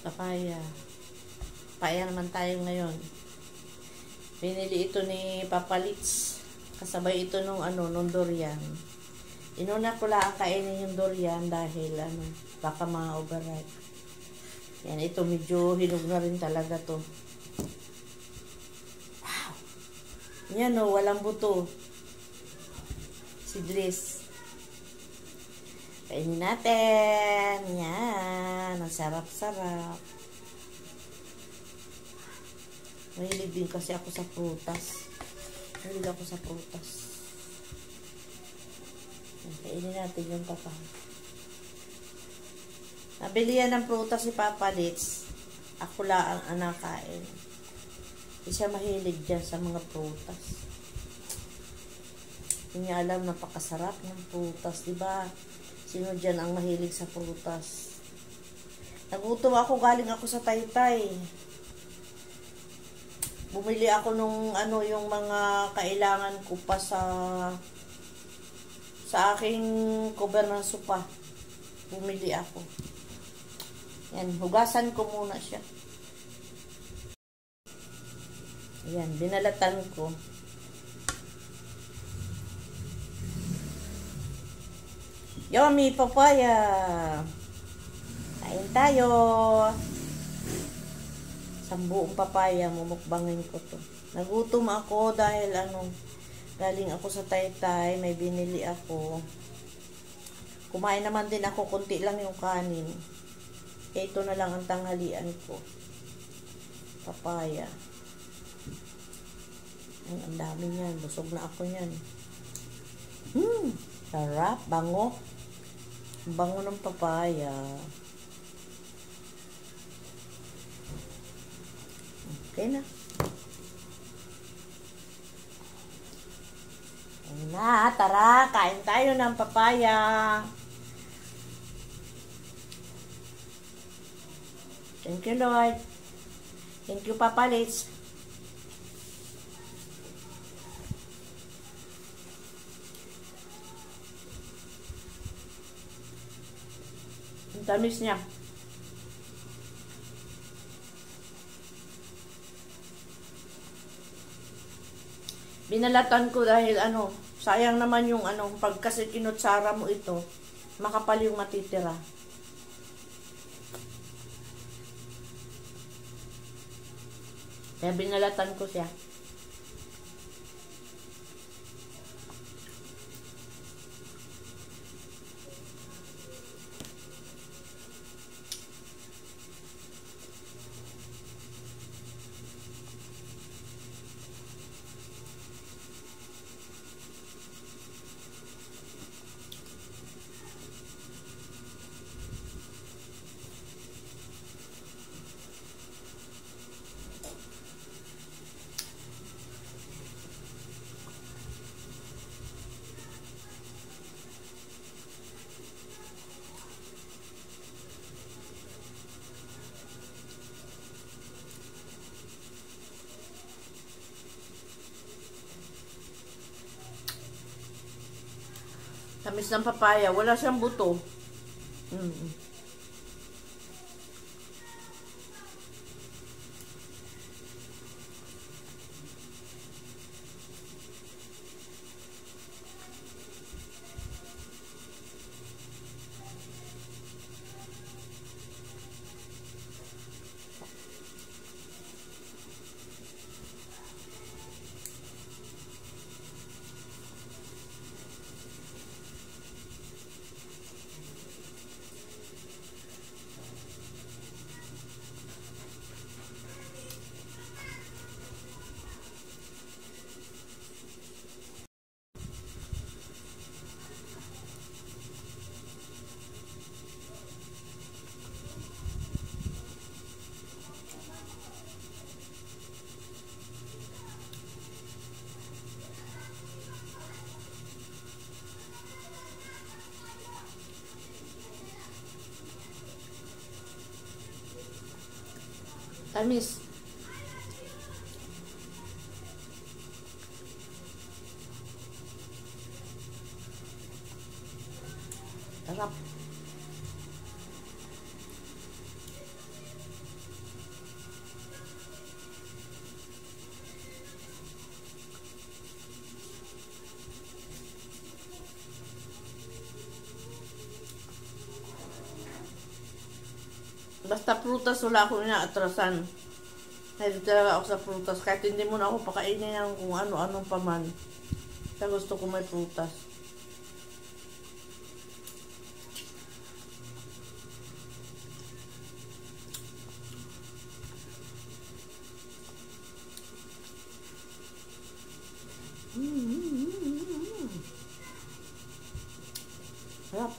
Papaya. Papaya naman tayo ngayon. Binili ito ni Papa Litz. Kasabay ito nung nung durian. Inuna ko lang kainin yung durian dahil baka ma-overripe. Yan, ito medyo hinog na rin talaga to. Wow! Yan walang buto. Seedless. Kainin natin. Yan, ang sarap-sarap. Mahilig din kasi ako sa prutas. Mahilig ako sa prutas. Kainin natin yung papaya. Nabili yan ng prutas si Papa Litz. Ako lang ang nakain. Hindi siya mahilig dyan sa mga prutas. Hindi niya alam napakasarap ng prutas, diba? Sino dyan ang mahilig sa prutas? Nagutom ako, galing ako sa Taytay. Bumili ako nung yung mga kailangan ko pa sa aking cover ng sopa. Bumili ako. Yan, hugasan ko muna siya. Ayan, binalatan ko. Yummy papaya. Kain tayo. Buong papaya, mumukbangin ko to. Nagutom ako dahil galing ako sa Taytay, may binili ako. Kumain naman din ako, konti lang yung kanin. Ito na lang ang tanghalian ko. Papaya. Ang dami niyan, busog na ako niyan. Sarap, bango. Bango ng papaya. Okay na. Ayun na, tara, kain tayo ng papaya. Thank you, Lord. Thank you, Papa Litz. Ang tamis niya. Binalatan ko dahil sayang naman yung pag kasi kinutsara mo ito, makapal yung matitira. Kaya binalatan ko siya. Tamis ng papaya. Wala siyang buto. Tamis. Sarap. Basta prutas, wala akong inaatrasan. Dahil talaga ako sa prutas. Kahit hindi mo na ako pakainin ng kung ano-anong paman. Kaya gusto ko may prutas. Sarap.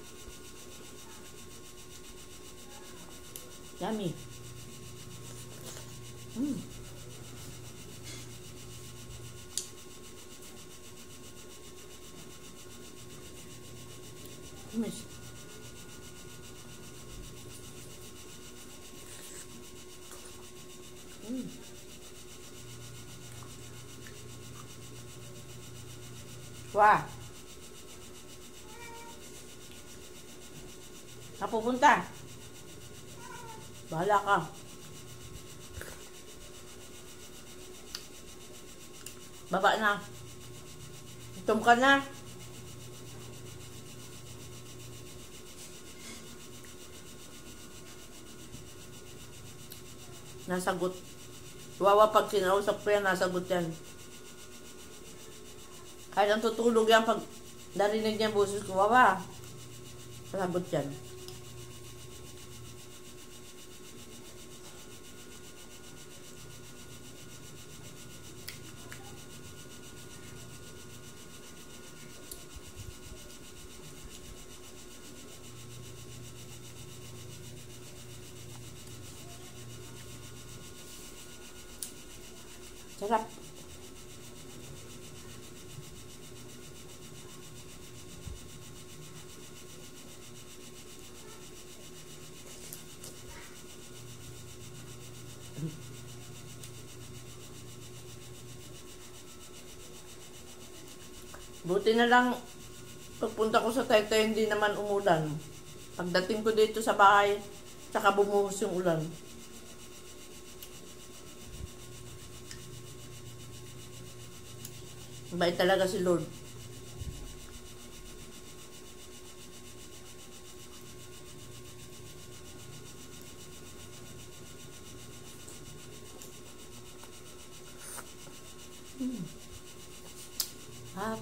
Yummy. Miss. Wah. Napupunta. Bahala ka. Baba na. Itom ka na. Nasagot. Wawa pag kinausap ko yan, nasagot yan. Kahit ang tutulog yan pag narinig niya ang boses ko, wawa. Nasagot yan. Sarap. Buti na lang pagpunta ko sa Taytay hindi naman umulan. Pagdating ko dito sa bahay, saka bumuhos yung ulan. Bait talaga si Lord. Sarap.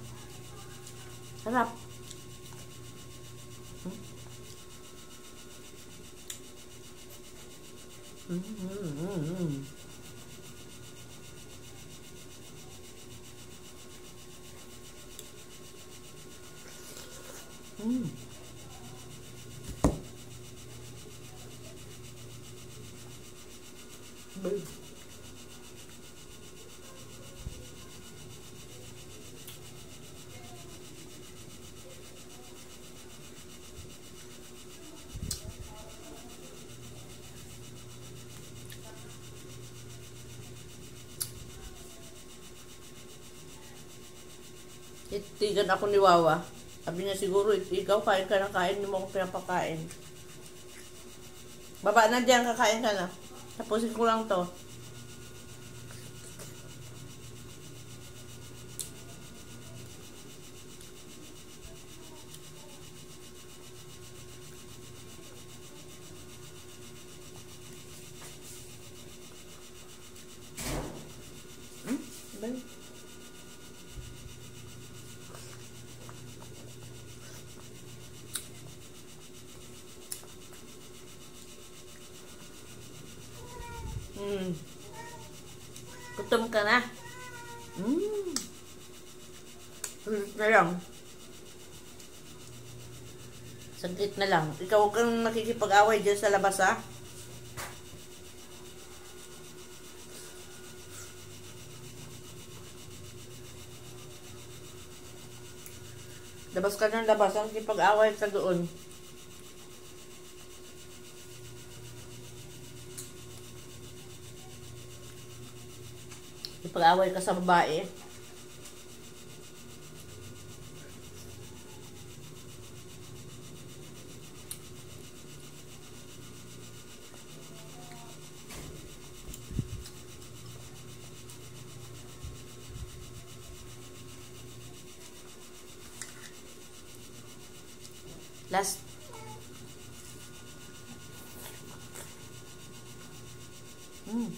Sarap. Itigan ako ni Wawa. Sabi niya siguro, ikaw kain ka ng kain, hindi mo ako pinapakain. Baba na dyan, kakain ka na. Tapusin ko lang to. Balik. Gutom ka na. Saglit na lang. Saglit na lang. Ikaw huwag kang nakikipag-away dyan sa labas, ha? Labas ka ng labas. Ang nakikipag-away ka doon. Ipag-away ka sa babae. Last. Mm.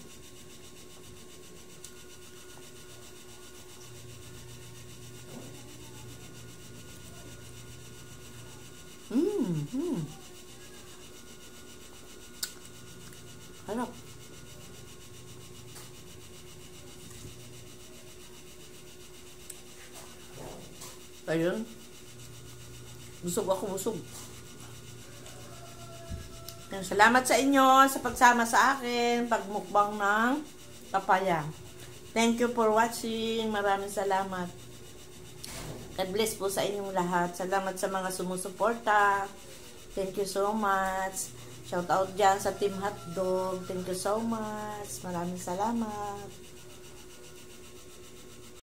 Mm. Mm. Harap. Ayun. Busog ako, busog. Salamat sa inyo sa pagsama sa akin, pagmukbang ng papaya. Thank you for watching. Maraming salamat. God bless po sa inyong lahat. Salamat sa mga sumusuporta. Thank you so much. Shout out dyan sa Team Hotdog. Thank you so much. Maraming salamat.